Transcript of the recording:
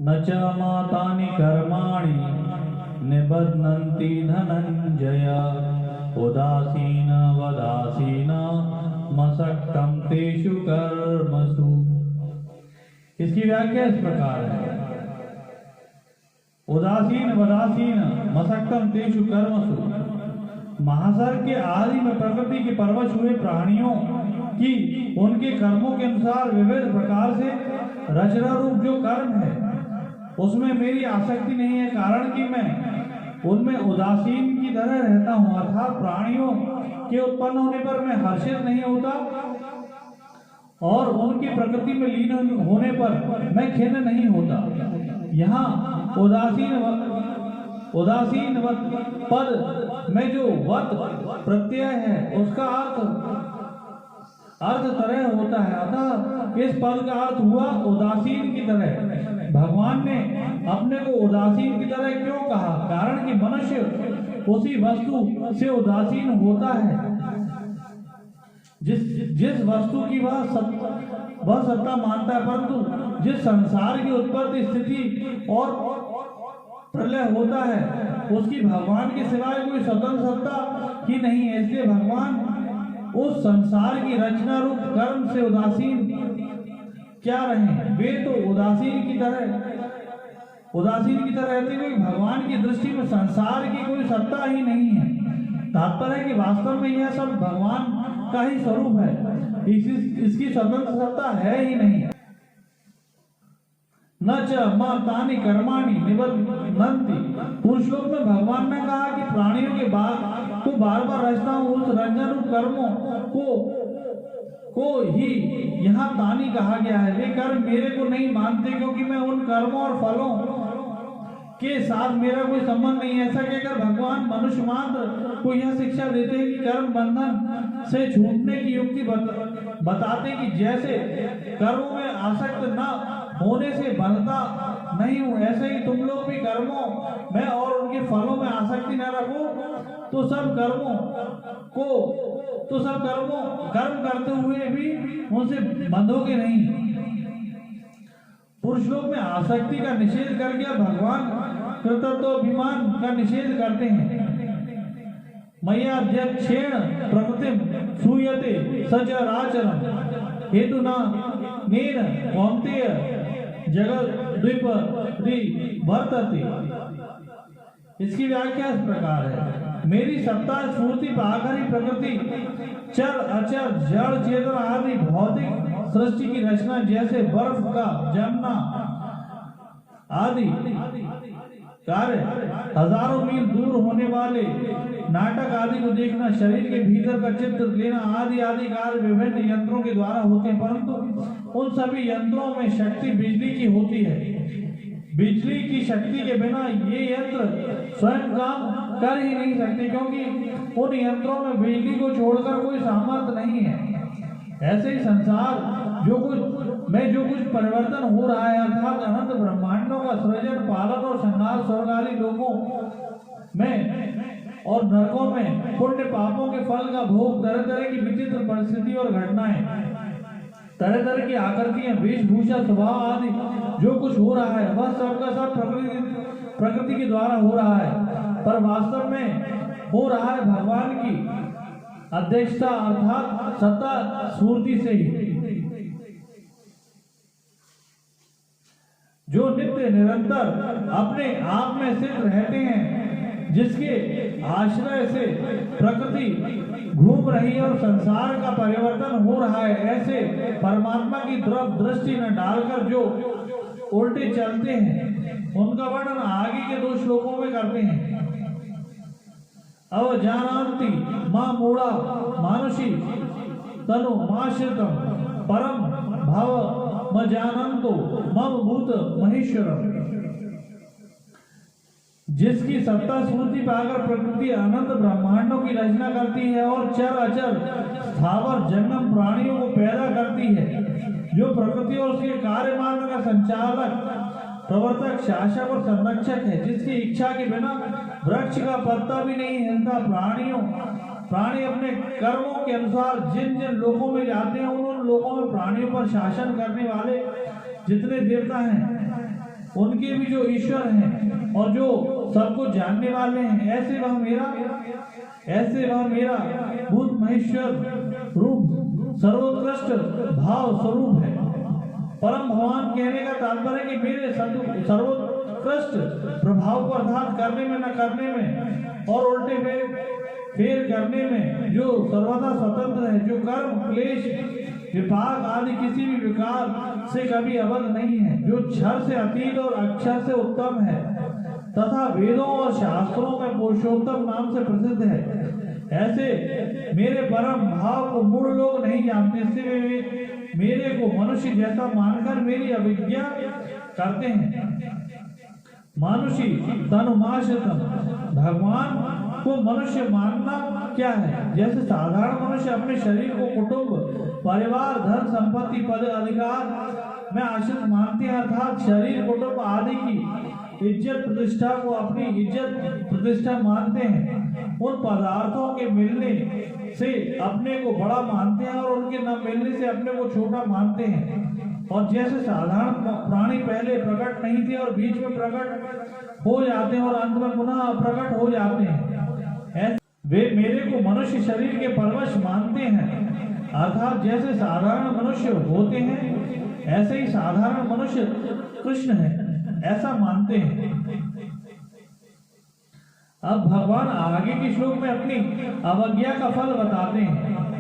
न च मातानि कर्माणि निबध्नन्ति धनंजय उदासीन वदासीन मसक्तं तेषु कर्मसु। इसकी व्याख्या इस प्रकार है। उदासीन वदासीन मसक्तं तेषु कर्मसु। महासर के आदि में प्रकृति के परवश हुए प्राणियों की उनके कर्मों के अनुसार विविध प्रकार से रचना रूप जो कर्म है उसमें मेरी आसक्ति नहीं है, कारण कि मैं उनमें उदासीन की तरह रहता हूँ, अर्थात प्राणियों के उत्पन्न होने पर मैं हर्षित नहीं होता और उनकी प्रकृति में लीन होने पर मैं खिन्न नहीं होता। यहाँ उदासीन पद में जो वत प्रत्यय है उसका अर्थ तरह होता है, अतः इस पद का अर्थ हुआ उदासीन की तरह। भगवान ने अपने को उदासीन की तरह क्यों कहा? कारण कि मनुष्य उसी वस्तु से उदासीन होता है जिस वस्तु की वह सत्ता मानता है, परंतु जिस संसार की उत्पत्ति स्थिति और प्रलय होता है उसकी भगवान के सिवाय कोई स्वतंत्र सत्ता ही नहीं है। इसलिए भगवान उस संसार की रचना रूप कर्म से उदासीन क्या रहे? वे तो उदासीन की तरह रहते हुए भगवान की दृष्टि में संसार की कोई सत्ता ही नहीं है। तात्पर्य है कि वास्तव में यह सब भगवान का ही स्वरूप है, इसकी स्वतंत्र सत्ता है ही नहीं। न च मातानि कर्माणि निबध्नन्ति। पुरुषलोक में भगवान ने कहा कि प्राणियों के को बार बार रचता हूँ, उस रंजन रूप कर्मों को ही यहाँ तानी कहा गया है। वे कर्म मेरे को नहीं मानते क्योंकि मैं उन कर्मों और फलों के साथ मेरा कोई संबंध नहीं है। ऐसा कहकर भगवान मनुष्य मात्र को यह शिक्षा देते हैं कि कर्म बंधन से छूटने की युक्ति बताते कि जैसे कर्मों में आसक्त न होने से बंधता नहीं हूँ, ऐसे ही तुम लोग भी कर्मों में और उनके फलों में आसक्ति न रखो तो सब कर्म करते हुए भी उनसे बंधोगे नहीं। पुरुषलोक में आसक्ति का निषेध करके भगवान कृतत्वाभिमान का निषेध करते हैं। मय्याध्यक्षेण प्रकृतिम सूयते सचराचरम हेतुना नेन कौन्तेय जगद्विपरि वर्तते। इसकी व्याख्या इस प्रकार है। मेरी सत्ता स्फूर्ति पाकर ही प्रकृति चर अचर जड़ चेतन आदि भौतिक सृष्टि की रचना जैसे बर्फ का जमना आदि कार्य, हजारों मील दूर होने वाले नाटक आदि को देखना, शरीर के भीतर का चित्र लेना आदि आदि कार्य विभिन्न यंत्रों के द्वारा होते हैं, परंतु उन सभी यंत्रों में शक्ति बिजली की होती है। बिजली की शक्ति के बिना ये यंत्र स्वयं काम कर ही नहीं सकते, क्योंकि उन यंत्रों में बिजली को छोड़कर कोई सामर्थ्य नहीं है। ऐसे ही संसार जो कुछ परिवर्तन हो रहा है, अर्थात अनंत ब्रह्मांडों का सृजन पालन और संहार स्वर्ग आदि लोकों में और नरकों में पुण्य पापों के फल का भोग, तरह तरह की विचित्र परिस्थिति और घटनाएं, तरह तरह की आकृतियां, वेशभूषा, स्वभाव आदि जो कुछ हो रहा है वह सबका सब प्रकृति के द्वारा हो रहा है, पर वास्तव में हो रहा है भगवान की अध्यक्षता अर्थात सत्ता स्फूर्ति से ही, जो नित्य निरंतर अपने आप में स्थित रहते हैं, जिसके आश्रय से प्रकृति घूम रही है और संसार का परिवर्तन हो रहा है। ऐसे परमात्मा की तरफ दृष्टि न डालकर जो उल्टे चलते हैं उनका वर्णन आगे के 2 श्लोकों में करते हैं। अवजानान्ति मां मूढ़ा मानुषी तनु माश्रितम परम भव मजानंतो मम भूत महेश्वरम। जिसकी सत्ता स्फूर्ति पाकर प्रकृति अनंत ब्रह्मांडों की रचना करती है और चर अचर स्थावर जंगम प्राणियों को पैदा करती है, जो प्रकृति और उसके कार्य मार्ग का संचालक, प्रवर्तक, शासक और संरक्षक है, जिसकी इच्छा के बिना वृक्ष का पत्ता भी नहीं हिलता। प्राणी अपने कर्मों के अनुसार जिन जिन लोकों में जाते हैं उन लोकों में प्राणियों पर शासन करने वाले जितने देवता हैं उनके भी जो ईश्वर हैं और जो सबको जानने वाले हैं, ऐसे वह मेरा भूत महेश्वर रूप सर्वोत्कृष्ट भाव स्वरूप है। परम भगवान कहने का तात्पर्य कि मेरे सर्वोत्कृष्ट प्रभाव को अर्थात करने में, न करने में और उल्टे फेर करने में जो सर्वदा स्वतंत्र है, जो कर्म क्लेश विपाक आदि किसी भी विकार से कभी अबद्ध नहीं है, जो क्षर से अतीत और अक्षर से उत्तम है तथा वेदों और शास्त्रों में पुरुषोत्तम नाम से प्रसिद्ध है, ऐसे मेरे परम भाव को मूढ़ लोग नहीं जानते। इससे वे मेरे को मनुष्य जैसा मानकर मेरी अवज्ञा करते हैं। मानुषी तनुमाश्रितम, भगवान को मनुष्य मानना क्या है? जैसे साधारण मनुष्य अपने शरीर को कुटुंब, परिवार, धन संपत्ति, पद अधिकार में आश्रित मानते हैं, अर्थात शरीर, कुटुंब आदि की इज्जत प्रतिष्ठा को अपनी इज्जत प्रतिष्ठा मानते हैं। उन पदार्थों के मिलने से अपने को बड़ा मानते हैं और उनके न मिलने से अपने को छोटा मानते हैं। और जैसे साधारण प्राणी पहले प्रकट नहीं थे और बीच में प्रकट हो जाते हैं और अंत में पुनः अप्रकट हो जाते हैं, वे मेरे को मनुष्य शरीर के परवश मानते हैं, अर्थात जैसे साधारण मनुष्य होते हैं ऐसे ही साधारण मनुष्य कृष्ण है, ऐसा मानते हैं। अब भगवान आगे के श्लोक में अपनी अवज्ञा का फल बताते हैं।